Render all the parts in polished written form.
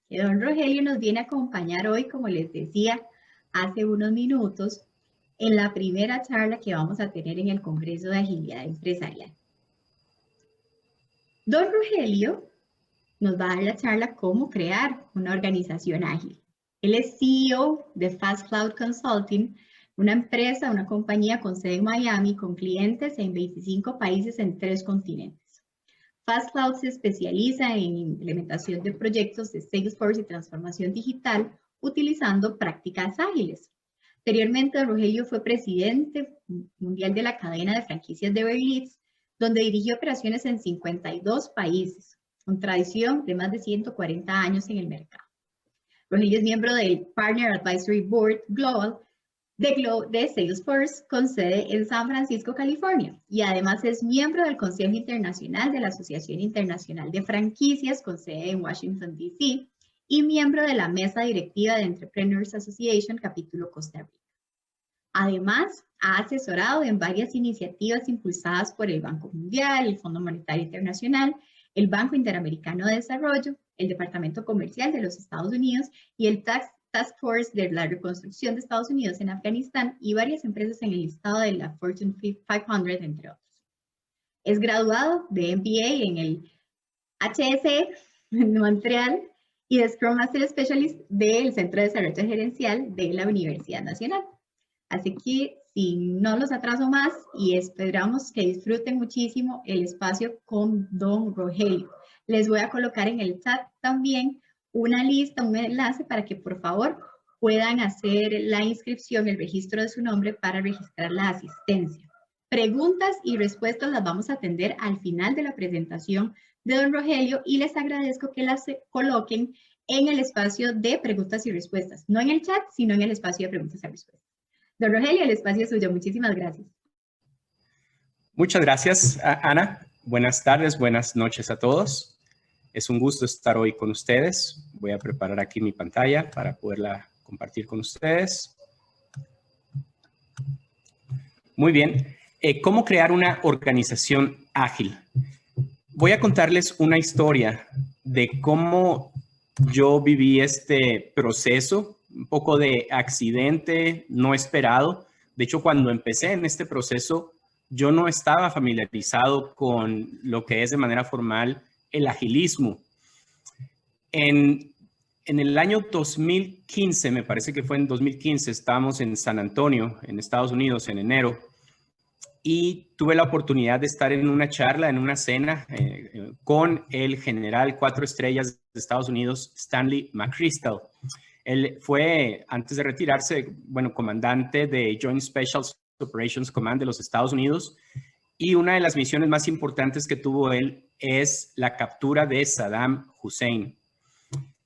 que don Rogelio nos viene a acompañar hoy, como les decía hace unos minutos, en la primera charla que vamos a tener en el Congreso de Agilidad Empresarial. Don Rogelio nos va a dar la charla cómo crear una organización ágil. Él es CEO de Fast Cloud Consulting, una empresa, una compañía con sede en Miami, con clientes en 25 países en 3 continentes. Fast Cloud se especializa en implementación de proyectos de Salesforce y transformación digital utilizando prácticas ágiles. Anteriormente, Rogelio fue presidente mundial de la cadena de franquicias de Uber Eats, donde dirigió operaciones en 52 países, con tradición de más de 140 años en el mercado. Rogelio es miembro del Partner Advisory Board Global de Salesforce, con sede en San Francisco, California, y además es miembro del Consejo Internacional de la Asociación Internacional de Franquicias, con sede en Washington, D.C., y miembro de la Mesa Directiva de Entrepreneurs Association, capítulo Costa Rica. Además, ha asesorado en varias iniciativas impulsadas por el Banco Mundial, el Fondo Monetario Internacional, el Banco Interamericano de Desarrollo, el Departamento Comercial de los Estados Unidos y el Task Force de la Reconstrucción de Estados Unidos en Afganistán y varias empresas en el listado de la Fortune 500, entre otros. Es graduado de MBA en el HSE en Montreal y de Scrum Master Specialist del Centro de Desarrollo Gerencial de la Universidad Nacional. Así que, si no los atraso más, y esperamos que disfruten muchísimo el espacio con don Rogelio. Les voy a colocar en el chat también una lista, un enlace para que por favor puedan hacer la inscripción, el registro de su nombre para registrar la asistencia. Preguntas y respuestas las vamos a atender al final de la presentación de don Rogelio y les agradezco que las coloquen en el espacio de preguntas y respuestas, no en el chat, sino en el espacio de preguntas y respuestas. Don Rogelio, el espacio es suyo. Muchísimas gracias. Muchas gracias, Ana. Buenas tardes, buenas noches a todos. Es un gusto estar hoy con ustedes. Voy a preparar aquí mi pantalla para poderla compartir con ustedes. Muy bien. ¿Cómo crear una organización ágil? Voy a contarles una historia de cómo yo viví este proceso, un poco de accidente no esperado. De hecho, cuando empecé en este proceso, yo no estaba familiarizado con lo que es de manera formal el agilismo. En el año 2015, me parece que fue en 2015, estábamos en San Antonio, en Estados Unidos, en enero, y tuve la oportunidad de estar en una charla, en una cena, con el general 4 estrellas de Estados Unidos, Stanley McChrystal. Él fue, antes de retirarse, bueno, comandante de Joint Special Operations Command de los Estados Unidos, y una de las misiones más importantes que tuvo él es la captura de Saddam Hussein.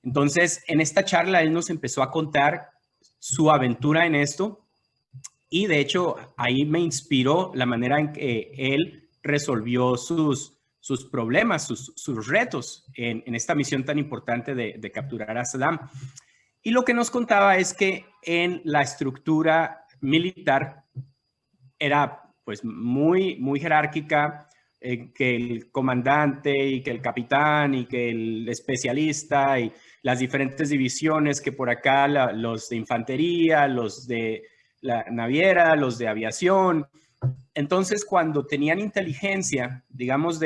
Entonces, en esta charla él nos empezó a contar su aventura en esto, y de hecho ahí me inspiró la manera en que él resolvió sus problemas, sus retos en esta misión tan importante de capturar a Saddam. Y lo que nos contaba es que en la estructura militar era pues muy jerárquica, que el comandante y que el capitán y que el especialista y las diferentes divisiones, que por acá los de infantería, los de la naviera, los de aviación. Entonces, cuando tenían inteligencia, digamos,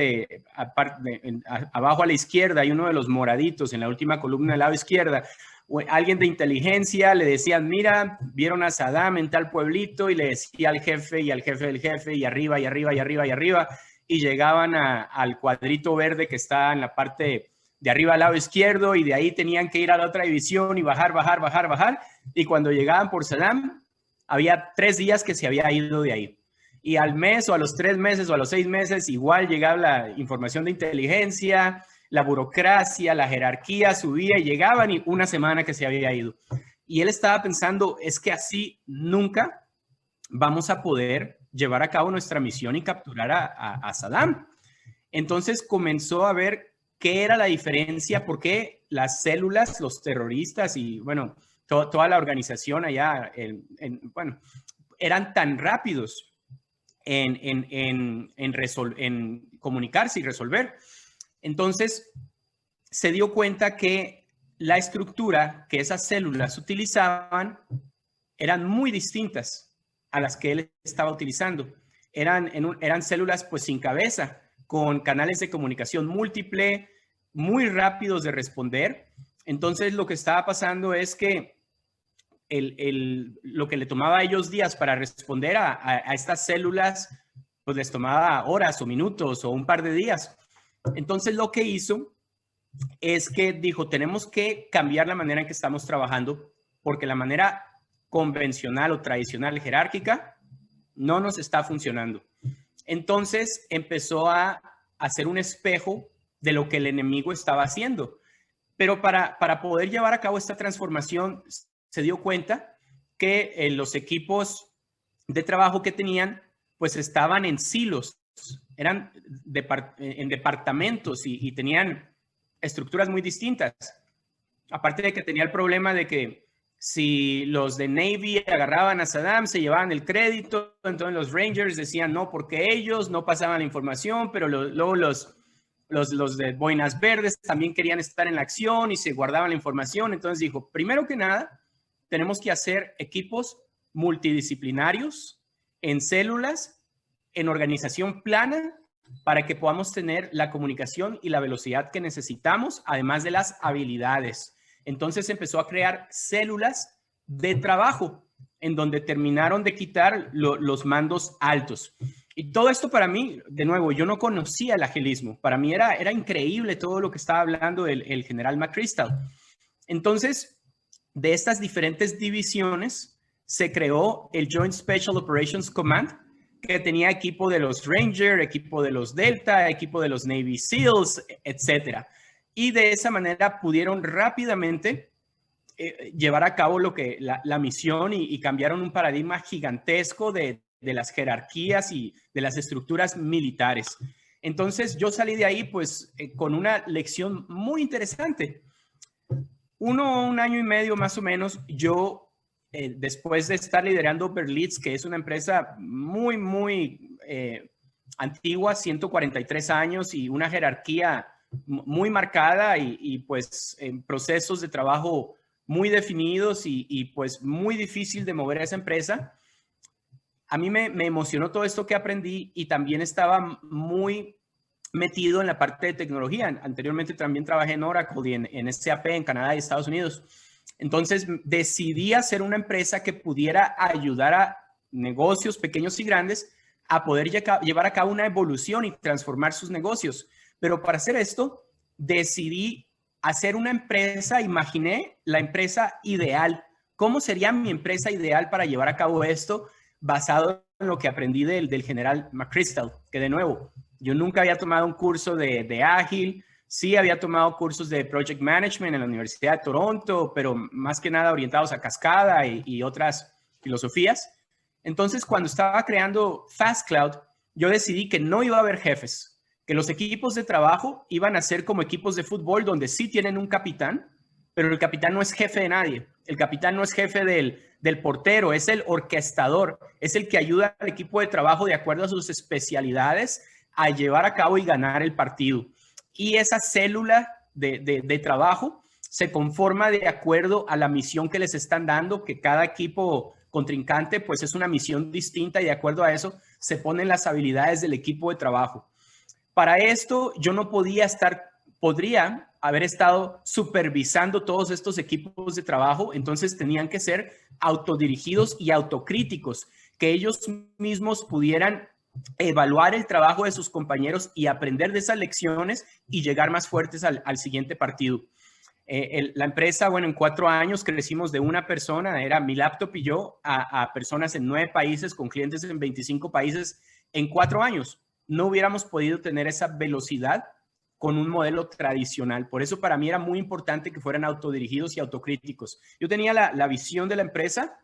abajo a la izquierda hay uno de los moraditos en la última columna del lado izquierda, alguien de inteligencia le decían, mira, vieron a Saddam en tal pueblito, y le decía al jefe y al jefe del jefe, y arriba, y arriba, y arriba, y arriba, y llegaban al cuadrito verde que está en la parte de arriba al lado izquierdo, y de ahí tenían que ir a la otra división y bajar, y cuando llegaban por Saddam, había 3 días que se había ido de ahí. Y al mes o a los 3 meses o a los 6 meses igual llegaba la información de inteligencia, la burocracia, la jerarquía subía y llegaban, y una semana que se había ido. Y él estaba pensando, es que así nunca vamos a poder llevar a cabo nuestra misión y capturar a Saddam. Entonces comenzó a ver qué era la diferencia, por qué las células, los terroristas y bueno, toda la organización allá, bueno, eran tan rápidos en comunicarse y resolver. Entonces se dio cuenta que la estructura que esas células utilizaban eran muy distintas a las que él estaba utilizando. Eran células pues sin cabeza, con canales de comunicación múltiple, muy rápidos de responder. Entonces lo que estaba pasando es que lo que le tomaba a ellos días para responder a estas células, pues les tomaba horas o minutos o un par de días. Entonces lo que hizo es que dijo, tenemos que cambiar la manera en que estamos trabajando, porque la manera convencional o tradicional jerárquica no nos está funcionando. Entonces empezó a hacer un espejo de lo que el enemigo estaba haciendo. Pero para poder llevar a cabo esta transformación, se dio cuenta que los equipos de trabajo que tenían, pues estaban en silos, eran en departamentos y tenían estructuras muy distintas. Aparte de que tenía el problema de que si los de Navy agarraban a Saddam, se llevaban el crédito, entonces los Rangers decían no, porque ellos no pasaban la información, pero luego los de Boinas Verdes también querían estar en la acción y se guardaban la información. Entonces dijo, primero que nada, tenemos que hacer equipos multidisciplinarios en células, en organización plana, para que podamos tener la comunicación y la velocidad que necesitamos, además de las habilidades. Entonces empezó a crear células de trabajo, en donde terminaron de quitar los mandos altos. Y todo esto para mí, de nuevo, yo no conocía el agilismo. Para mí era increíble todo lo que estaba hablando el general McChrystal. Entonces, de estas diferentes divisiones, se creó el Joint Special Operations Command, que tenía equipo de los Ranger, equipo de los Delta, equipo de los Navy SEALs, etcétera. Y de esa manera pudieron rápidamente llevar a cabo la misión y cambiaron un paradigma gigantesco de las jerarquías y de las estructuras militares. Entonces yo salí de ahí pues con una lección muy interesante. Un año y medio más o menos, yo después de estar liderando Berlitz, que es una empresa muy antigua, 143 años y una jerarquía muy marcada y pues en procesos de trabajo muy definidos y pues muy difícil de mover a esa empresa. A mí me emocionó todo esto que aprendí y también estaba muy metido en la parte de tecnología. Anteriormente también trabajé en Oracle y en SAP en Canadá y Estados Unidos. Entonces decidí hacer una empresa que pudiera ayudar a negocios pequeños y grandes a poder llevar a cabo una evolución y transformar sus negocios. Pero para hacer esto, decidí hacer una empresa, imaginé la empresa ideal. ¿Cómo sería mi empresa ideal para llevar a cabo esto? Basado en lo que aprendí del general McChrystal, que de nuevo, yo nunca había tomado un curso de Ágil, sí había tomado cursos de Project Management en la Universidad de Toronto, pero más que nada orientados a cascada y otras filosofías. Entonces, cuando estaba creando FastCloud, yo decidí que no iba a haber jefes, que los equipos de trabajo iban a ser como equipos de fútbol donde sí tienen un capitán, pero el capitán no es jefe de nadie. El capitán no es jefe del portero, es el orquestador, es el que ayuda al equipo de trabajo de acuerdo a sus especialidades a llevar a cabo y ganar el partido. Y esa célula de trabajo se conforma de acuerdo a la misión que les están dando, que cada equipo contrincante pues es una misión distinta y de acuerdo a eso se ponen las habilidades del equipo de trabajo. Para esto yo no podría haber estado supervisando todos estos equipos de trabajo, entonces tenían que ser autodirigidos y autocríticos, que ellos mismos pudieran evaluar el trabajo de sus compañeros y aprender de esas lecciones y llegar más fuertes al siguiente partido. La empresa, bueno, en 4 años crecimos de una persona, era mi laptop y yo, a personas en 9 países, con clientes en 25 países en 4 años. No hubiéramos podido tener esa velocidad con un modelo tradicional. Por eso para mí era muy importante que fueran autodirigidos y autocríticos. Yo tenía la visión de la empresa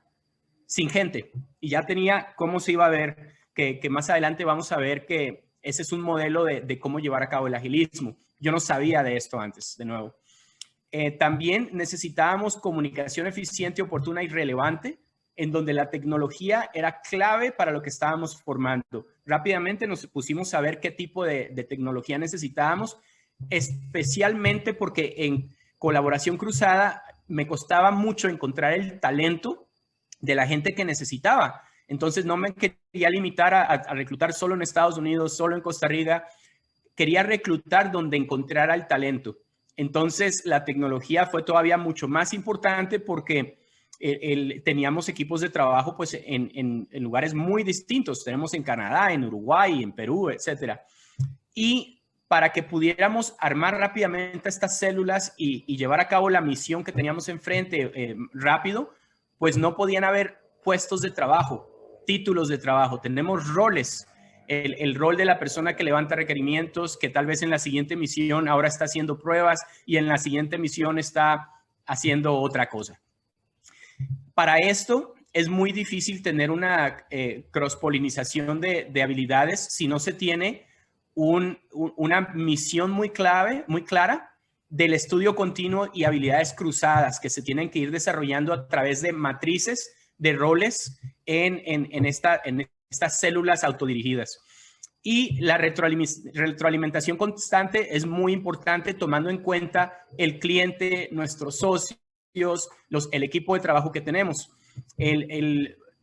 sin gente y ya tenía cómo se iba a ver, que más adelante vamos a ver que ese es un modelo de cómo llevar a cabo el agilismo. Yo no sabía de esto antes, de nuevo. También necesitábamos comunicación eficiente, oportuna y relevante, en donde la tecnología era clave para lo que estábamos formando. Rápidamente nos pusimos a ver qué tipo de tecnología necesitábamos, especialmente porque colaboración cruzada, me costaba mucho encontrar el talento de la gente que necesitaba. Entonces no me quería limitar a reclutar solo en Estados Unidos, solo en Costa Rica. Quería reclutar donde encontrara el talento. Entonces la tecnología fue todavía mucho más importante porque teníamos equipos de trabajo pues, en lugares muy distintos. Tenemos en Canadá, en Uruguay, en Perú, etcétera. Y para que pudiéramos armar rápidamente estas células y llevar a cabo la misión que teníamos enfrente rápido, pues no podían haber puestos de trabajo, títulos de trabajo. Tenemos roles. El rol de la persona que levanta requerimientos, que tal vez en la siguiente misión ahora está haciendo pruebas y en la siguiente misión está haciendo otra cosa. Para esto es muy difícil tener una cross-polinización de habilidades si no se tiene una misión muy clara del estudio continuo y habilidades cruzadas que se tienen que ir desarrollando a través de matrices de roles en estas células autodirigidas. Y la retroalimentación constante es muy importante tomando en cuenta el cliente, nuestros socios, el equipo de trabajo que tenemos.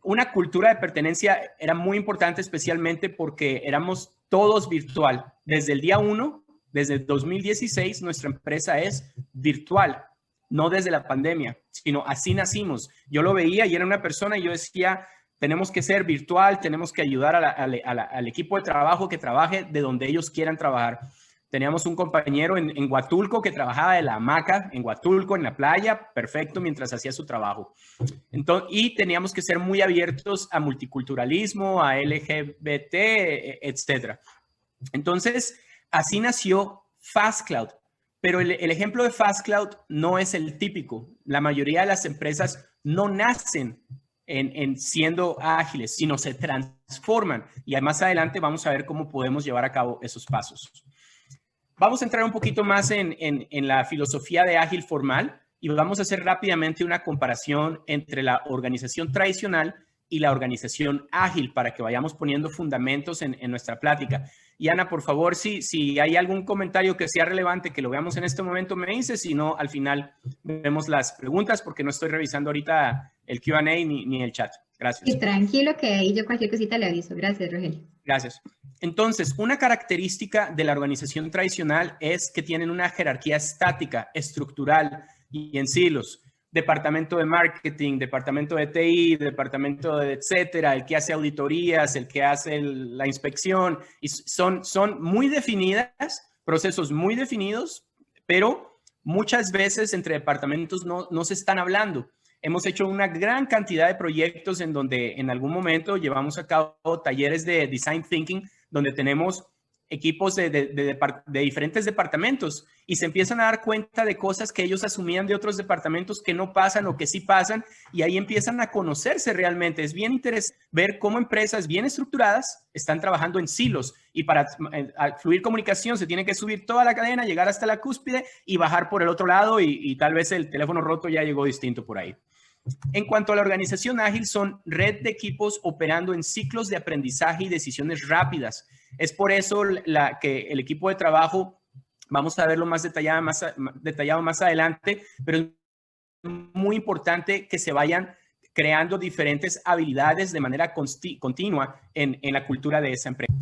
Una cultura de pertenencia era muy importante, especialmente porque éramos todos virtual. Desde el día 1, desde el 2016, nuestra empresa es virtual, no desde la pandemia, sino así nacimos. Yo lo veía y era una persona y yo decía, tenemos que ser virtual, tenemos que ayudar al equipo de trabajo que trabaje de donde ellos quieran trabajar. Teníamos un compañero en Huatulco que trabajaba de la hamaca en Huatulco, en la playa, perfecto, mientras hacía su trabajo. Entonces, y teníamos que ser muy abiertos a multiculturalismo, a LGBT, etc. Entonces, así nació FastCloud. Pero el ejemplo de FastCloud no es el típico. La mayoría de las empresas no nacen en siendo ágiles, sino se transforman. Y más adelante vamos a ver cómo podemos llevar a cabo esos pasos. Vamos a entrar un poquito más en la filosofía de ágil formal y vamos a hacer rápidamente una comparación entre la organización tradicional y la organización ágil para que vayamos poniendo fundamentos en nuestra plática. Y Ana, por favor, si hay algún comentario que sea relevante, que lo veamos en este momento, me dice. Si no, al final vemos las preguntas porque no estoy revisando ahorita el Q&A ni el chat. Gracias. Y tranquilo que ahí yo cualquier cosita le aviso. Gracias, Rogelio. Gracias. Entonces, una característica de la organización tradicional es que tienen una jerarquía estática, estructural y en silos. Departamento de marketing, departamento de TI, departamento de etcétera, el que hace auditorías, el que hace la inspección. Y son muy definidas, procesos muy definidos, pero muchas veces entre departamentos no se están hablando. Hemos hecho una gran cantidad de proyectos en donde en algún momento llevamos a cabo talleres de design thinking, donde tenemos equipos de diferentes departamentos y se empiezan a dar cuenta de cosas que ellos asumían de otros departamentos que no pasan o que sí pasan, y ahí empiezan a conocerse realmente. Es bien interesante ver cómo empresas bien estructuradas están trabajando en silos, y para fluir comunicación se tiene que subir toda la cadena, llegar hasta la cúspide y bajar por el otro lado, y tal vez el teléfono roto ya llegó distinto por ahí. En cuanto a la organización ágil, son red de equipos operando en ciclos de aprendizaje y decisiones rápidas. Es por eso que el equipo de trabajo, vamos a verlo más detallado más adelante, pero es muy importante que se vayan creando diferentes habilidades de manera continua en la cultura de esa empresa.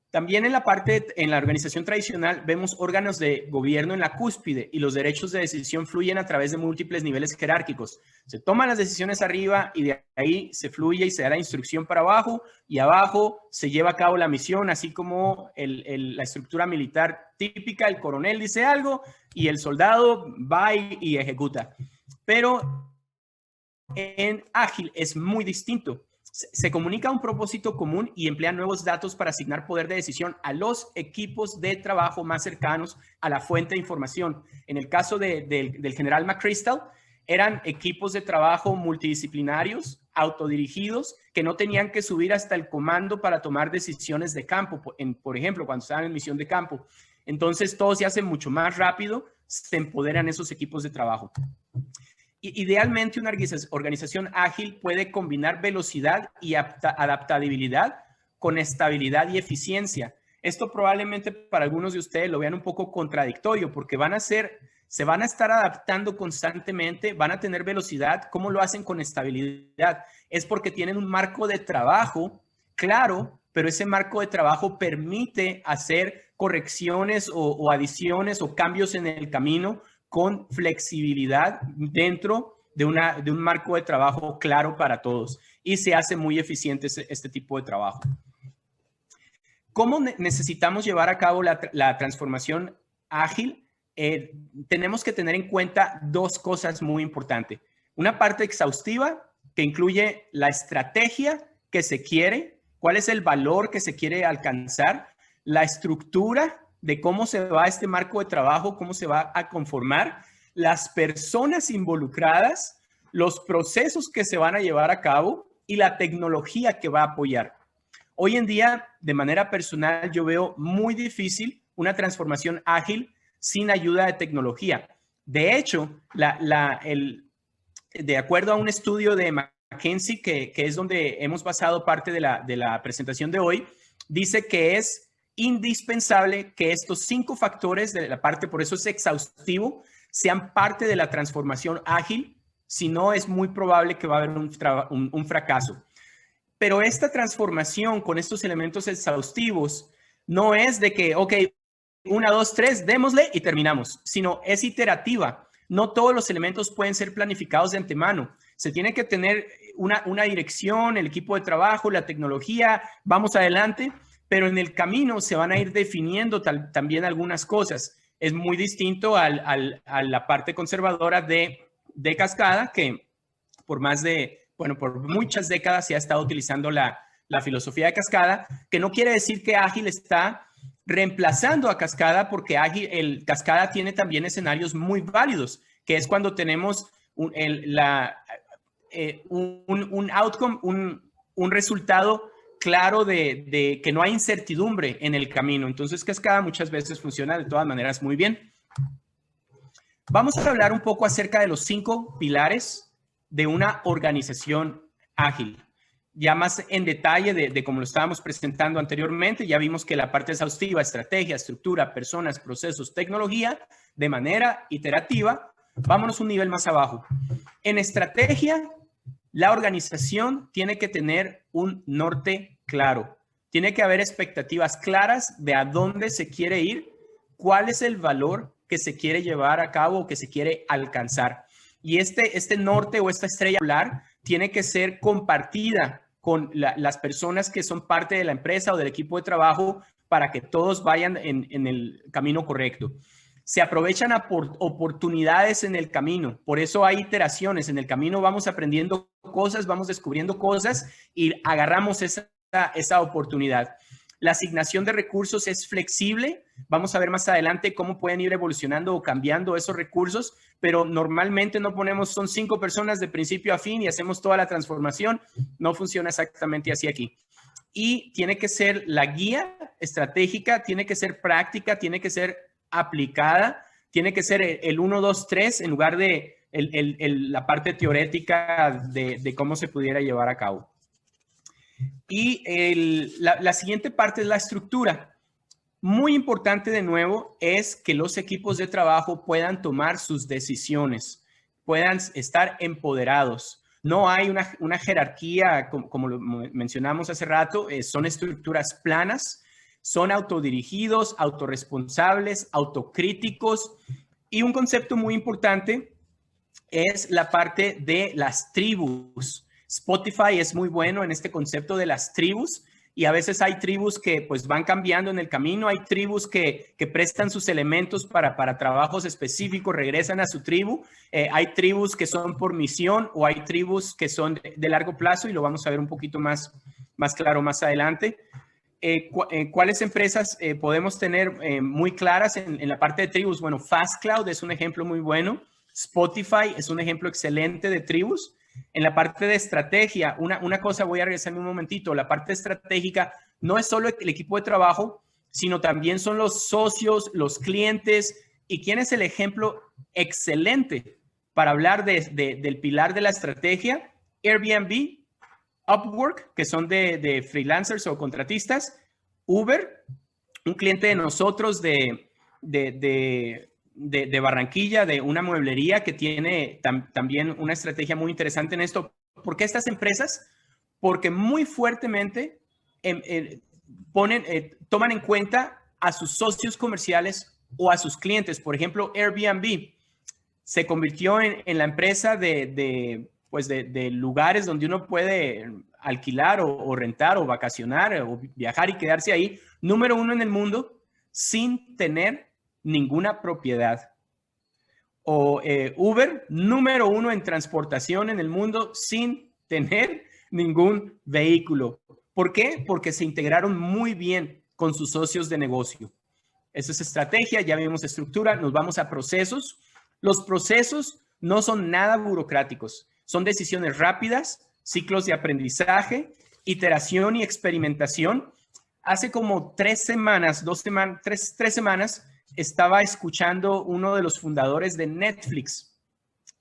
También en la organización tradicional vemos órganos de gobierno en la cúspide y los derechos de decisión fluyen a través de múltiples niveles jerárquicos. Se toman las decisiones arriba y de ahí se fluye y se da la instrucción para abajo, y abajo se lleva a cabo la misión, así como la estructura militar típica. El coronel dice algo y el soldado va y ejecuta. Pero en ágil es muy distinto. Se comunica un propósito común y emplea nuevos datos para asignar poder de decisión a los equipos de trabajo más cercanos a la fuente de información. En el caso del general McChrystal, eran equipos de trabajo multidisciplinarios, autodirigidos, que no tenían que subir hasta el comando para tomar decisiones de campo, por ejemplo, cuando estaban en misión de campo. Entonces, todo se hace mucho más rápido, se empoderan esos equipos de trabajo. Idealmente, una organización ágil puede combinar velocidad y adaptabilidad con estabilidad y eficiencia. Esto probablemente para algunos de ustedes lo vean un poco contradictorio, porque van a ser se van a estar adaptando constantemente, van a tener velocidad. ¿Cómo lo hacen con estabilidad? Es porque tienen un marco de trabajo claro, pero ese marco de trabajo permite hacer correcciones o adiciones o cambios en el camino con flexibilidad dentro de un marco de trabajo claro para todos, y se hace muy eficiente este tipo de trabajo. ¿Cómo necesitamos llevar a cabo la transformación ágil? Tenemos que tener en cuenta dos cosas muy importantes. Una parte exhaustiva que incluye la estrategia que se quiere, cuál es el valor que se quiere alcanzar, la estructura de cómo se va este marco de trabajo, cómo se va a conformar, las personas involucradas, los procesos que se van a llevar a cabo y la tecnología que va a apoyar. Hoy en día, de manera personal, yo veo muy difícil una transformación ágil sin ayuda de tecnología. De hecho, de acuerdo a un estudio de McKinsey, que es donde hemos basado parte de la presentación de hoy, dice que es indispensable que estos 5 factores de la parte, por eso es exhaustivo, sean parte de la transformación ágil. Si no, es muy probable que va a haber un fracaso. Pero esta transformación con estos elementos exhaustivos no es de que, ok, 1, 2, 3, démosle y terminamos, sino es iterativa. No todos los elementos pueden ser planificados de antemano. Se tiene que tener una dirección, el equipo de trabajo, la tecnología, vamos adelante, pero en el camino se van a ir definiendo también algunas cosas. Es muy distinto a la parte conservadora de Cascada, que por muchas décadas se ha estado utilizando la filosofía de Cascada, que no quiere decir que Ágil está reemplazando a Cascada, porque Cascada tiene también escenarios muy válidos, que es cuando tenemos un outcome, un resultado claro de que no hay incertidumbre en el camino. Entonces, Cascada muchas veces funciona de todas maneras muy bien. Vamos a hablar un poco acerca de los 5 pilares de una organización ágil. Ya más en detalle de cómo lo estábamos presentando anteriormente, ya vimos que la parte exhaustiva, estrategia, estructura, personas, procesos, tecnología, de manera iterativa. Vámonos un nivel más abajo. En estrategia, la organización tiene que tener un norte claro. Tiene que haber expectativas claras de a dónde se quiere ir, cuál es el valor que se quiere llevar a cabo o que se quiere alcanzar. Y este norte o esta estrella polar tiene que ser compartida con las personas que son parte de la empresa o del equipo de trabajo para que todos vayan en el camino correcto. Se aprovechan oportunidades en el camino. Por eso hay iteraciones. En el camino vamos aprendiendo cosas, vamos descubriendo cosas y agarramos esa oportunidad. La asignación de recursos es flexible. Vamos a ver más adelante cómo pueden ir evolucionando o cambiando esos recursos, pero normalmente no ponemos, son 5 personas de principio a fin y hacemos toda la transformación. No funciona exactamente así aquí. Y tiene que ser la guía estratégica, tiene que ser práctica, tiene que ser aplicada, tiene que ser el 1, 2, 3 en lugar de la parte teórica de cómo se pudiera llevar a cabo. Y la siguiente parte es la estructura. Muy importante de nuevo es que los equipos de trabajo puedan tomar sus decisiones, puedan estar empoderados. No hay una jerarquía, como lo mencionamos hace rato, son estructuras planas, son autodirigidos, autorresponsables, autocríticos. Y un concepto muy importante es la parte de las tribus. Spotify es muy bueno en este concepto de las tribus y a veces hay tribus que pues van cambiando en el camino, hay tribus que prestan sus elementos para trabajos específicos, regresan a su tribu, hay tribus que son por misión o hay tribus que son de largo plazo y lo vamos a ver un poquito más claro más adelante. ¿Cuáles empresas podemos tener muy claras en la parte de tribus? Bueno, FastCloud es un ejemplo muy bueno, Spotify es un ejemplo excelente de tribus. En la parte de estrategia, una cosa, voy a regresarme un momentito, la parte estratégica no es solo el equipo de trabajo, sino también son los socios, los clientes. ¿Y quién es el ejemplo excelente para hablar del pilar de la estrategia? Airbnb, Upwork, que son de freelancers o contratistas, Uber, un cliente de nosotros de de Barranquilla, de una mueblería que tiene también una estrategia muy interesante en esto. ¿Por qué estas empresas? Porque muy fuertemente toman en cuenta a sus socios comerciales o a sus clientes. Por ejemplo, Airbnb se convirtió en la empresa de lugares donde uno puede alquilar o rentar o vacacionar o viajar y quedarse ahí, número 1 en el mundo, sin tener ninguna propiedad. O Uber, número 1 en transportación en el mundo, sin tener ningún vehículo. ¿Por qué? Porque se integraron muy bien con sus socios de negocio. Esa es estrategia, ya vimos estructura, nos vamos a procesos. Los procesos no son nada burocráticos, son decisiones rápidas, ciclos de aprendizaje, iteración y experimentación. Hace como 3 semanas, 3 semanas, estaba escuchando uno de los fundadores de Netflix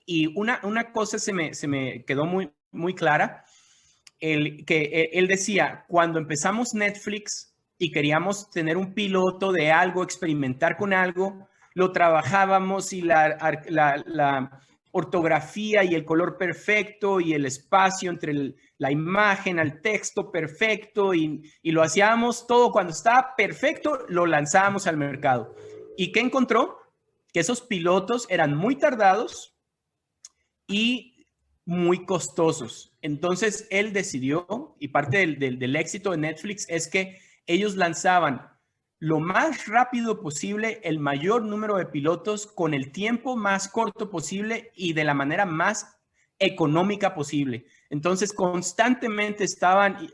y una cosa se me quedó muy clara, que él decía, cuando empezamos Netflix y queríamos tener un piloto de algo, experimentar con algo, lo trabajábamos y la ortografía y el color perfecto y el espacio entre la imagen al texto perfecto y lo hacíamos todo cuando estaba perfecto, lo lanzábamos al mercado. ¿Y qué encontró? Que esos pilotos eran muy tardados y muy costosos. Entonces él decidió, y parte del éxito de Netflix es que ellos lanzaban lo más rápido posible el mayor número de pilotos con el tiempo más corto posible y de la manera más económica posible. Entonces constantemente estaban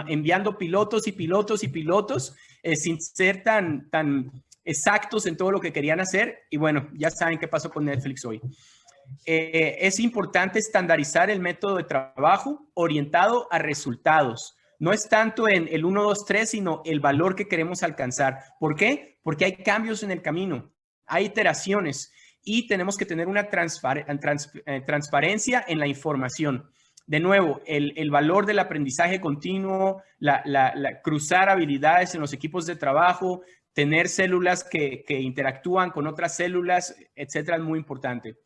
enviando pilotos y pilotos y pilotos sin ser tan exactos en todo lo que querían hacer. Y bueno, ya saben qué pasó con Netflix hoy. Es importante estandarizar el método de trabajo orientado a resultados. No es tanto en el 1, 2, 3, sino el valor que queremos alcanzar. ¿Por qué? Porque hay cambios en el camino, hay iteraciones y tenemos que tener una transparencia en la información. De nuevo, el valor del aprendizaje continuo, cruzar habilidades en los equipos de trabajo, tener células que interactúan con otras células, etcétera, es muy importante.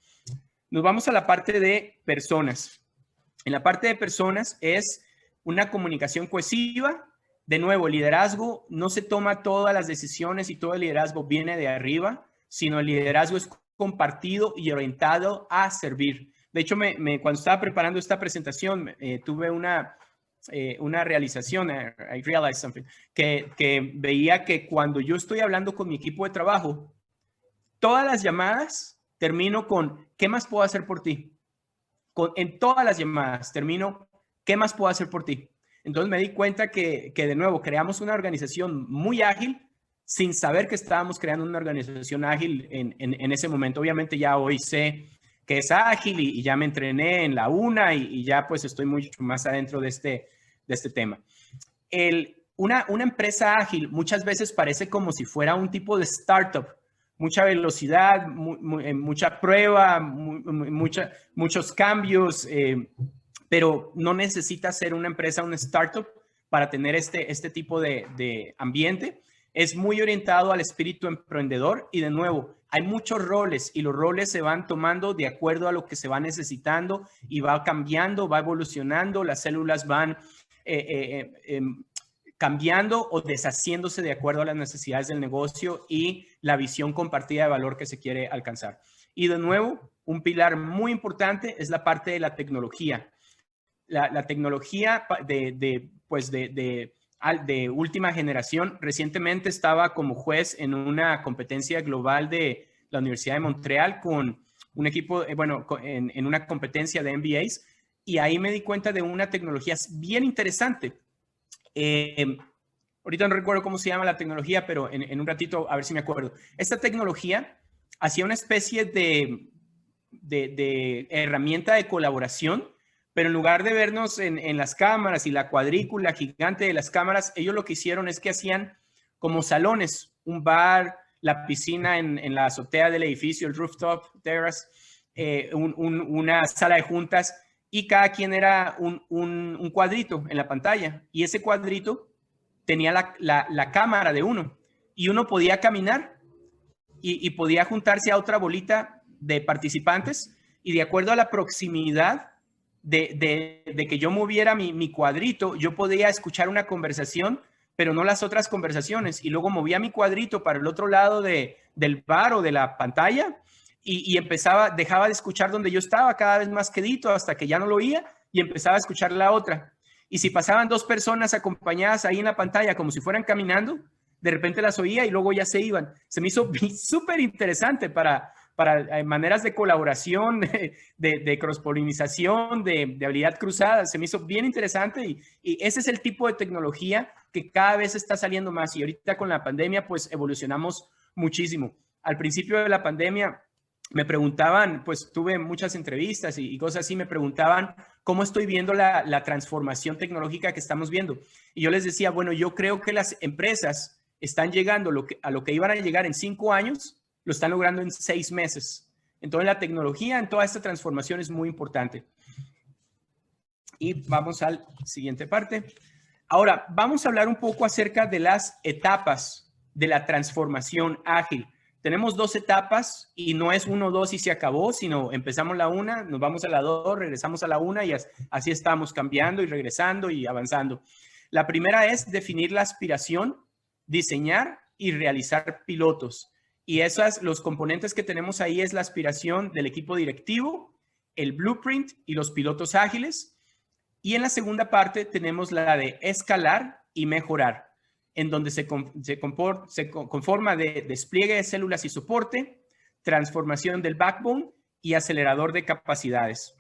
Nos vamos a la parte de personas. En la parte de personas es una comunicación cohesiva. De nuevo, liderazgo no se toma todas las decisiones y todo el liderazgo viene de arriba, sino el liderazgo es compartido y orientado a servir. De hecho, cuando estaba preparando esta presentación, tuve una realización, I realized something, que veía que cuando yo estoy hablando con mi equipo de trabajo, todas las llamadas termino con, ¿qué más puedo hacer por ti? En todas las llamadas termino, ¿qué más puedo hacer por ti? Entonces me di cuenta que de nuevo creamos una organización muy ágil sin saber que estábamos creando una organización ágil en ese momento. Obviamente ya hoy sé que es ágil y ya me entrené en la UNA y ya pues estoy mucho más adentro de este tema. Una empresa ágil muchas veces parece como si fuera un tipo de startup. Mucha velocidad, mucha prueba, muchos cambios, pero no necesita ser una empresa, una startup para tener este tipo de ambiente. Es muy orientado al espíritu emprendedor y de nuevo, hay muchos roles y los roles se van tomando de acuerdo a lo que se va necesitando y va cambiando, va evolucionando, las células van cambiando o deshaciéndose de acuerdo a las necesidades del negocio y la visión compartida de valor que se quiere alcanzar. Y de nuevo, un pilar muy importante es la parte de la tecnología. La tecnología de última generación. Recientemente estaba como juez en una competencia global de la Universidad de Montreal con un equipo, en una competencia de MBAs, y ahí me di cuenta de una tecnología bien interesante. Ahorita no recuerdo cómo se llama la tecnología, pero en un ratito a ver si me acuerdo. Esta tecnología hacía una especie de herramienta de colaboración, pero en lugar de vernos en las cámaras y la cuadrícula gigante de las cámaras, ellos lo que hicieron es que hacían como salones, un bar, la piscina en la azotea del edificio, el rooftop terrace, una sala de juntas, y cada quien era un cuadrito en la pantalla. Y ese cuadrito tenía la cámara de uno. Y uno podía caminar y podía juntarse a otra bolita de participantes y de acuerdo a la proximidad de que yo moviera mi cuadrito, yo podía escuchar una conversación, pero no las otras conversaciones. Y luego movía mi cuadrito para el otro lado del bar o de la pantalla y dejaba de escuchar donde yo estaba cada vez más quedito hasta que ya no lo oía y empezaba a escuchar la otra. Y si pasaban dos personas acompañadas ahí en la pantalla como si fueran caminando, de repente las oía y luego ya se iban. Se me hizo súper interesante para maneras de colaboración, de cross-polinización, de habilidad cruzada. Se me hizo bien interesante y ese es el tipo de tecnología que cada vez está saliendo más. Y ahorita con la pandemia, pues evolucionamos muchísimo. Al principio de la pandemia me preguntaban, pues tuve muchas entrevistas y cosas así, me preguntaban cómo estoy viendo la transformación tecnológica que estamos viendo. Y yo les decía, bueno, yo creo que las empresas están llegando a lo que iban a llegar en 5 años, lo están logrando en 6 meses. Entonces la tecnología en toda esta transformación es muy importante. Y vamos a la siguiente parte. Ahora, vamos a hablar un poco acerca de las etapas de la transformación ágil. Tenemos 2 etapas y no es 1, 2 y se acabó, sino empezamos la 1, nos vamos a la 2, regresamos a la 1 y así estamos cambiando y regresando y avanzando. La primera es definir la aspiración, diseñar y realizar pilotos. Y los componentes que tenemos ahí es la aspiración del equipo directivo, el blueprint y los pilotos ágiles. Y en la segunda parte tenemos la de escalar y mejorar, en donde se conforma de despliegue de células y soporte, transformación del backbone y acelerador de capacidades.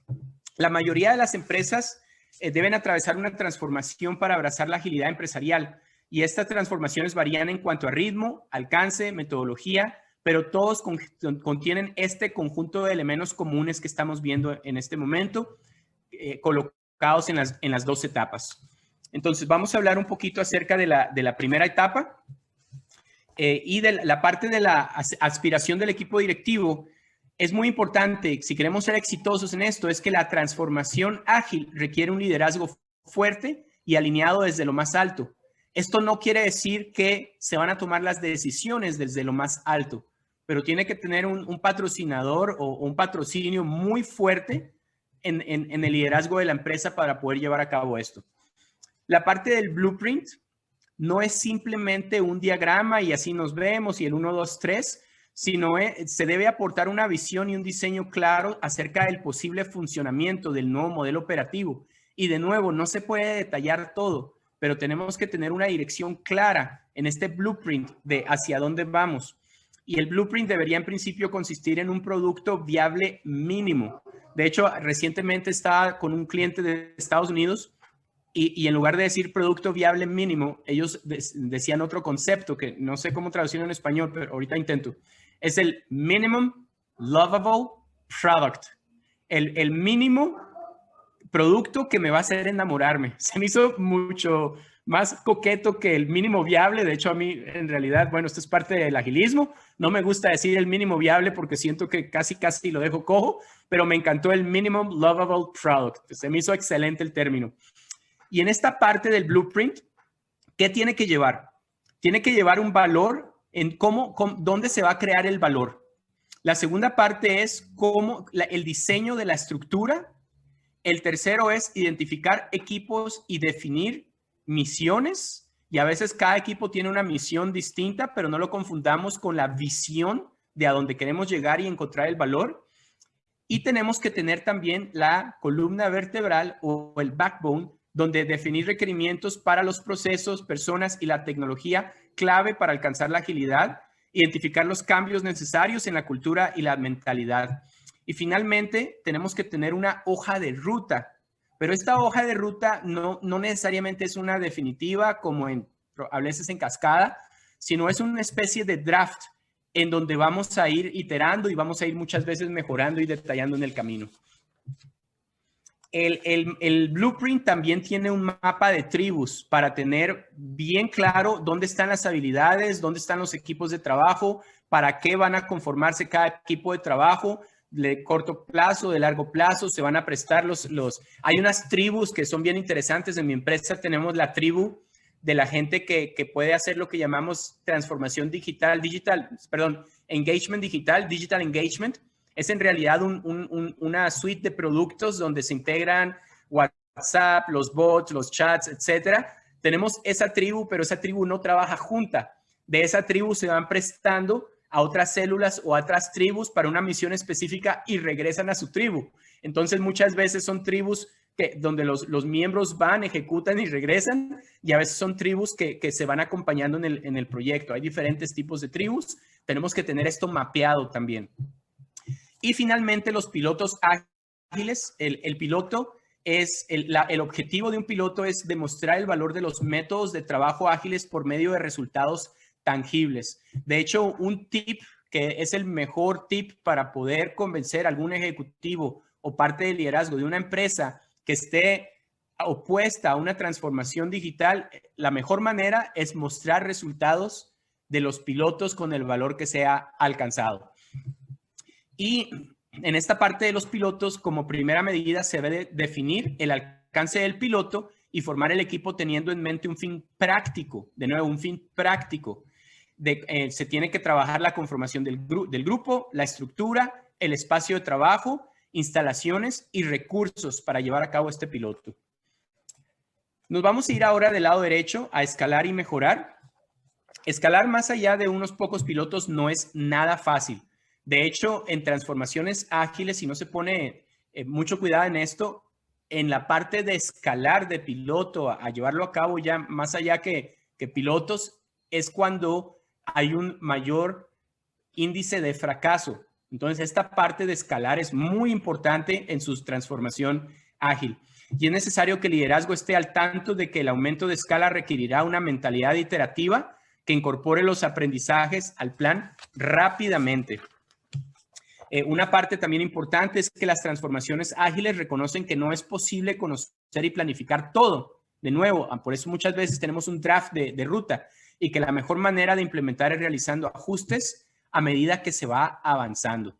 La mayoría de las empresas deben atravesar una transformación para abrazar la agilidad empresarial. Y estas transformaciones varían en cuanto a ritmo, alcance, metodología, pero todos contienen este conjunto de elementos comunes que estamos viendo en este momento, colocados en las 2 etapas. Entonces, vamos a hablar un poquito acerca de la primera etapa y de la parte de la aspiración del equipo directivo. Es muy importante, si queremos ser exitosos en esto, es que la transformación ágil requiere un liderazgo fuerte y alineado desde lo más alto. Esto no quiere decir que se van a tomar las decisiones desde lo más alto, pero tiene que tener un patrocinador o un patrocinio muy fuerte en el liderazgo de la empresa para poder llevar a cabo esto. La parte del blueprint no es simplemente un diagrama y así nos vemos y el 1, 2, 3, sino se debe aportar una visión y un diseño claro acerca del posible funcionamiento del nuevo modelo operativo. Y de nuevo, no se puede detallar todo, pero tenemos que tener una dirección clara en este blueprint de hacia dónde vamos. Y el blueprint debería en principio consistir en un producto viable mínimo. De hecho, recientemente estaba con un cliente de Estados Unidos y en lugar de decir producto viable mínimo, ellos decían otro concepto que no sé cómo traducirlo en español, pero ahorita intento. Es el minimum lovable product. El mínimo producto que me va a hacer enamorarme. Se me hizo mucho más coqueto que el mínimo viable. De hecho, a mí, en realidad, bueno, esto es parte del agilismo. No me gusta decir el mínimo viable porque siento que casi lo dejo cojo, pero me encantó el minimum lovable product. Se me hizo excelente el término. Y en esta parte del blueprint, ¿qué tiene que llevar? Tiene que llevar un valor en dónde se va a crear el valor. La segunda parte es el diseño de la estructura. El tercero es identificar equipos y definir misiones. Y a veces cada equipo tiene una misión distinta, pero no lo confundamos con la visión de a dónde queremos llegar y encontrar el valor. Y tenemos que tener también la columna vertebral o el backbone, donde definir requerimientos para los procesos, personas y la tecnología clave para alcanzar la agilidad, identificar los cambios necesarios en la cultura y la mentalidad. Y finalmente, tenemos que tener una hoja de ruta, pero esta hoja de ruta no necesariamente es una definitiva como a veces en cascada, sino es una especie de draft en donde vamos a ir iterando y vamos a ir muchas veces mejorando y detallando en el camino. El blueprint también tiene un mapa de tribus para tener bien claro dónde están las habilidades, dónde están los equipos de trabajo, para qué van a conformarse cada equipo de trabajo, de corto plazo, de largo plazo, se van a prestar Hay unas tribus que son bien interesantes. En mi empresa tenemos la tribu de la gente que puede hacer lo que llamamos transformación engagement digital, digital engagement. Es en realidad una suite de productos donde se integran WhatsApp, los bots, los chats, etcétera. Tenemos esa tribu, pero esa tribu no trabaja junta. De esa tribu se van prestando a otras células o a otras tribus para una misión específica y regresan a su tribu. Entonces, muchas veces son tribus donde los miembros van, ejecutan y regresan, y a veces son tribus que se van acompañando en el proyecto. Hay diferentes tipos de tribus. Tenemos que tener esto mapeado también. Y finalmente, los pilotos ágiles. El piloto el objetivo de un piloto es demostrar el valor de los métodos de trabajo ágiles por medio de resultados tangibles. De hecho, un tip que es el mejor tip para poder convencer a algún ejecutivo o parte del liderazgo de una empresa que esté opuesta a una transformación digital, la mejor manera es mostrar resultados de los pilotos con el valor que se ha alcanzado. Y en esta parte de los pilotos, como primera medida, se debe definir el alcance del piloto y formar el equipo teniendo en mente un fin práctico. De nuevo, un fin práctico. Se tiene que trabajar la conformación del grupo, la estructura, el espacio de trabajo, instalaciones y recursos para llevar a cabo este piloto. Nos vamos a ir ahora del lado derecho a escalar y mejorar. Escalar más allá de unos pocos pilotos no es nada fácil. De hecho, en transformaciones ágiles, si no se pone mucho cuidado en esto, en la parte de escalar de piloto a llevarlo a cabo ya más allá que pilotos, es cuando hay un mayor índice de fracaso. Entonces, esta parte de escalar es muy importante en su transformación ágil. Y es necesario que el liderazgo esté al tanto de que el aumento de escala requerirá una mentalidad iterativa que incorpore los aprendizajes al plan rápidamente. Una parte también importante es que las transformaciones ágiles reconocen que no es posible conocer y planificar todo. De nuevo, por eso muchas veces tenemos un draft de ruta y que la mejor manera de implementar es realizando ajustes a medida que se va avanzando.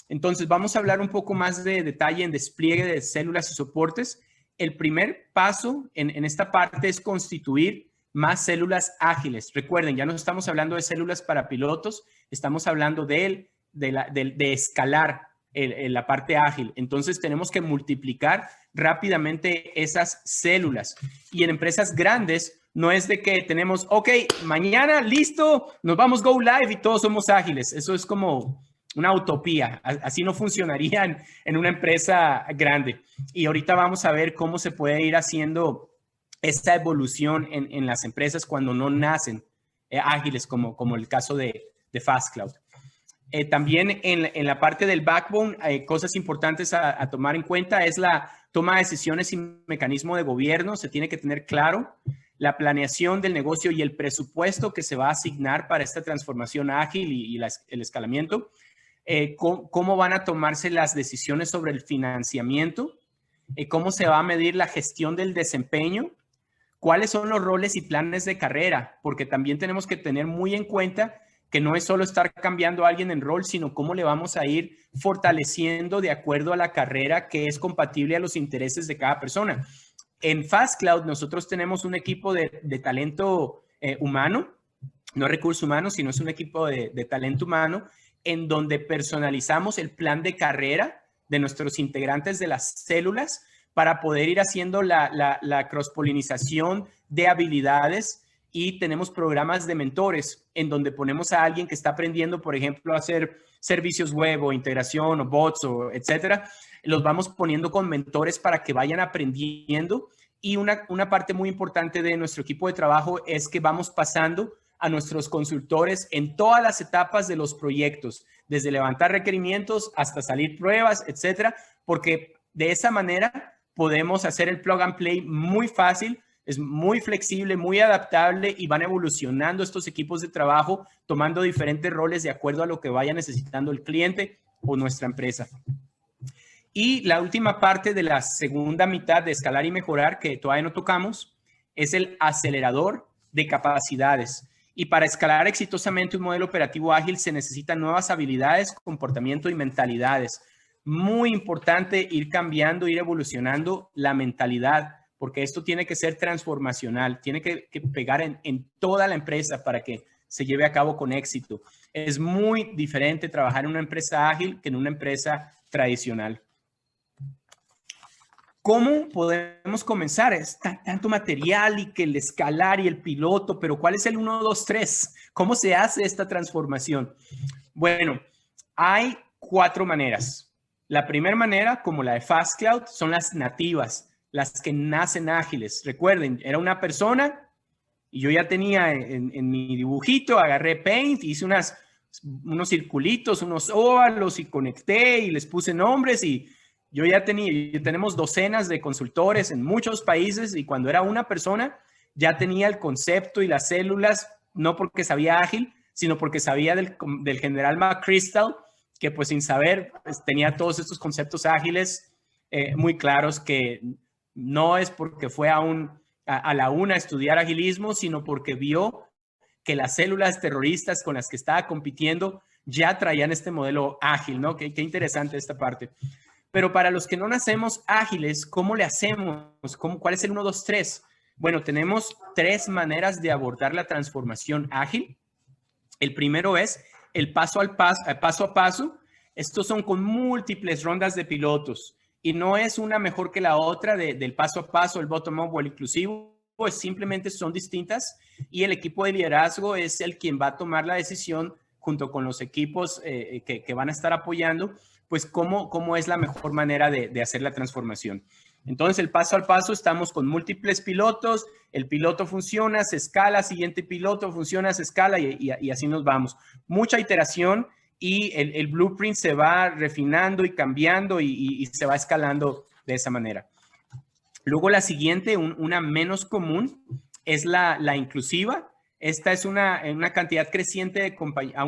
Entonces, vamos a hablar un poco más de detalle en despliegue de células y soportes. El primer paso en esta parte es constituir más células ágiles. Recuerden, ya no estamos hablando de células para pilotos, estamos hablando de escalar la parte ágil. Entonces, tenemos que multiplicar rápidamente esas células. Y en empresas grandes, no es de que tenemos, ok, mañana, listo, nos vamos go live y todos somos ágiles. Eso es como una utopía. Así no funcionaría en una empresa grande. Y ahorita vamos a ver cómo se puede ir haciendo esta evolución en las empresas cuando no nacen ágiles, como el caso de FastCloud. También en la parte del backbone, cosas importantes a tomar en cuenta es la toma de decisiones y mecanismo de gobierno. Se tiene que tener claro la planeación del negocio y el presupuesto que se va a asignar para esta transformación ágil y el escalamiento. Cómo van a tomarse las decisiones sobre el financiamiento, cómo se va a medir la gestión del desempeño, cuáles son los roles y planes de carrera, porque también tenemos que tener muy en cuenta que no es solo estar cambiando a alguien en rol, sino cómo le vamos a ir fortaleciendo de acuerdo a la carrera que es compatible a los intereses de cada persona. En FastCloud nosotros tenemos un equipo de talento humano, no recursos humanos, sino es un equipo de talento humano en donde personalizamos el plan de carrera de nuestros integrantes de las células para poder ir haciendo la cross-polinización de habilidades. Y tenemos programas de mentores en donde ponemos a alguien que está aprendiendo, por ejemplo, a hacer servicios web o integración o bots o etcétera. Los vamos poniendo con mentores para que vayan aprendiendo. Y una parte muy importante de nuestro equipo de trabajo es que vamos pasando a nuestros consultores en todas las etapas de los proyectos, desde levantar requerimientos hasta salir pruebas, etcétera, porque de esa manera podemos hacer el plug and play muy fácil. Es muy flexible, muy adaptable y van evolucionando estos equipos de trabajo, tomando diferentes roles de acuerdo a lo que vaya necesitando el cliente o nuestra empresa. Y la última parte de la segunda mitad de escalar y mejorar, que todavía no tocamos, es el acelerador de capacidades. Y para escalar exitosamente un modelo operativo ágil se necesitan nuevas habilidades, comportamiento y mentalidades. Muy importante ir cambiando, ir evolucionando la mentalidad. porque esto tiene que ser transformacional, tiene que pegar en toda la empresa para que se lleve a cabo con éxito. Es muy diferente trabajar en una empresa ágil que en una empresa tradicional. ¿Cómo podemos comenzar? Es tanto material y que el escalar y el piloto, pero ¿cuál es el 1, 2, 3? ¿Cómo se hace esta transformación? Bueno, hay 4 maneras. La primera manera, como la de Fast Cloud, son las nativas, las que nacen ágiles. Recuerden, era una persona y yo ya tenía en mi dibujito, agarré Paint, hice unos circulitos, unos óvalos y conecté y les puse nombres y tenemos docenas de consultores en muchos países y cuando era una persona ya tenía el concepto y las células, no porque sabía ágil, sino porque sabía del general McChrystal, que pues sin saber pues, tenía todos estos conceptos ágiles muy claros, que no es porque fue a la UNA a estudiar agilismo, sino porque vio que las células terroristas con las que estaba compitiendo ya traían este modelo ágil, ¿no? Qué interesante esta parte. Pero para los que no nacemos ágiles, ¿cómo le hacemos? ¿Cuál es el 1, 2, 3? Bueno, tenemos 3 maneras de abordar la transformación ágil. El primero es el paso a paso. Estos son con múltiples rondas de pilotos y no es una mejor que la otra del paso a paso, el bottom-up o el inclusivo, pues simplemente son distintas y el equipo de liderazgo es el quien va a tomar la decisión junto con los equipos que van a estar apoyando, pues cómo es la mejor manera de hacer la transformación. Entonces, el paso al paso, estamos con múltiples pilotos, el piloto funciona, se escala, siguiente piloto funciona, se escala y así nos vamos. Mucha iteración y el blueprint se va refinando y cambiando y se va escalando de esa manera. Luego la siguiente, una menos común, es la inclusiva. Esta es una cantidad creciente de compañías,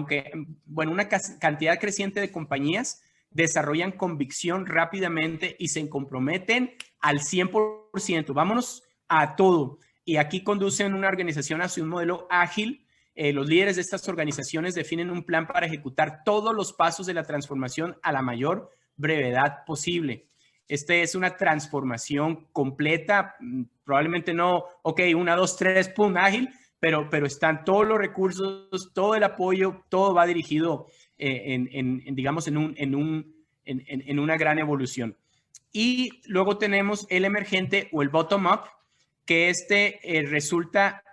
una cantidad creciente de compañías desarrollan convicción rápidamente y se comprometen al 100%. Vámonos a todo. Y aquí conducen una organización hacia un modelo ágil. Los líderes de estas organizaciones definen un plan para ejecutar todos los pasos de la transformación a la mayor brevedad posible. Esta es una transformación completa, probablemente no, 1, 2, 3, pum, ágil, pero están todos los recursos, todo el apoyo, todo va dirigido digamos, en una gran evolución. Y luego tenemos el emergente o el bottom-up, que resulta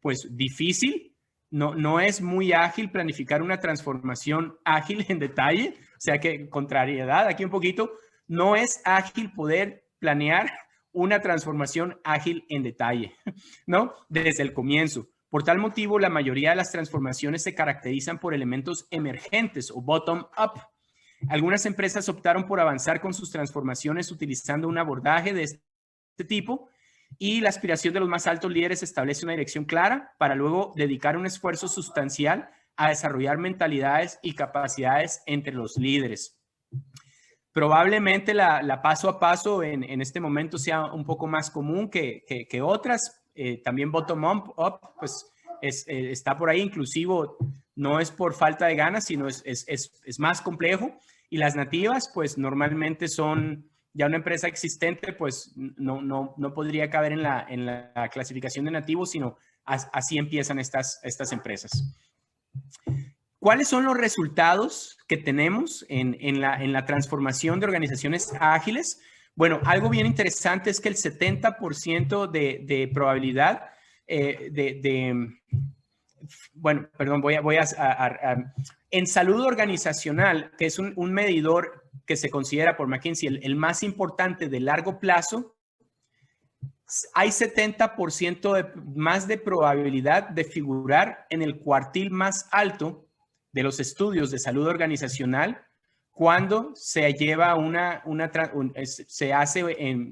pues difícil, no es muy ágil planificar una transformación ágil en detalle, o sea que contrariedad aquí un poquito, no es ágil poder planear una transformación ágil en detalle, ¿no? Desde el comienzo. Por tal motivo, la mayoría de las transformaciones se caracterizan por elementos emergentes o bottom-up. Algunas empresas optaron por avanzar con sus transformaciones utilizando un abordaje de este tipo y la aspiración de los más altos líderes establece una dirección clara para luego dedicar un esfuerzo sustancial a desarrollar mentalidades y capacidades entre los líderes. Probablemente la paso a paso en este momento sea un poco más común que otras. También bottom-up, pues está por ahí, inclusivo, no es por falta de ganas, sino es más complejo. Y las nativas, pues normalmente son ya una empresa existente, pues no podría caber en la clasificación de nativos, sino así empiezan estas empresas. ¿Cuáles son los resultados que tenemos en la transformación de organizaciones ágiles? Bueno, algo bien interesante es que el 70% de probabilidad bueno, perdón, en salud organizacional, que es un medidor que se considera por McKinsey el más importante de largo plazo, hay 70% más de probabilidad de figurar en el cuartil más alto de los estudios de salud organizacional cuando se lleva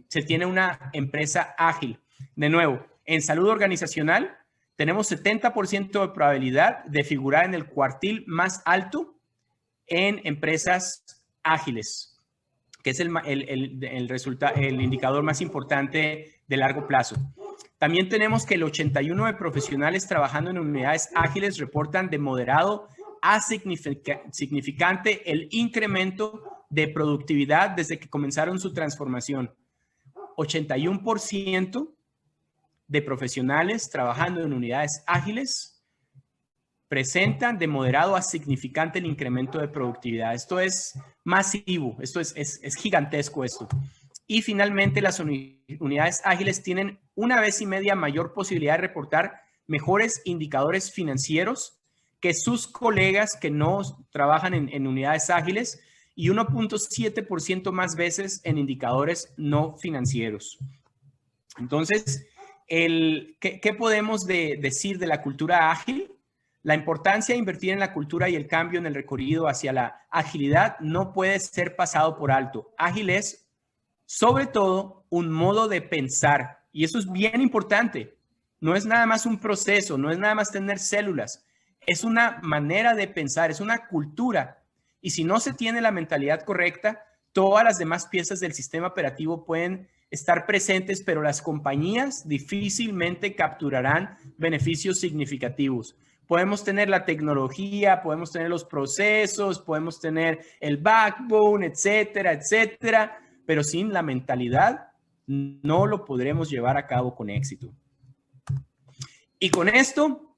se tiene una empresa ágil. De nuevo, en salud organizacional tenemos 70% de probabilidad de figurar en el cuartil más alto en empresas ágiles, que es el indicador más importante de largo plazo. También tenemos que el 81% de profesionales trabajando en unidades ágiles reportan de moderado a significante el incremento de productividad desde que comenzaron su transformación. 81% de profesionales trabajando en unidades ágiles presentan de moderado a significante el incremento de productividad. Esto es masivo, esto es gigantesco esto. Y finalmente, las unidades ágiles tienen 1,5 veces mayor posibilidad de reportar mejores indicadores financieros que sus colegas que no trabajan en unidades ágiles y 1.7% más veces en indicadores no financieros. Entonces, ¿qué podemos decir de la cultura ágil? La importancia de invertir en la cultura y el cambio en el recorrido hacia la agilidad no puede ser pasado por alto. Ágil es, sobre todo, un modo de pensar. Y eso es bien importante. No es nada más un proceso, no es nada más tener células. Es una manera de pensar, es una cultura. Y si no se tiene la mentalidad correcta, todas las demás piezas del sistema operativo pueden estar presentes, pero las compañías difícilmente capturarán beneficios significativos. Podemos tener la tecnología, podemos tener los procesos, podemos tener el backbone, etcétera, etcétera, pero sin la mentalidad no lo podremos llevar a cabo con éxito. Y con esto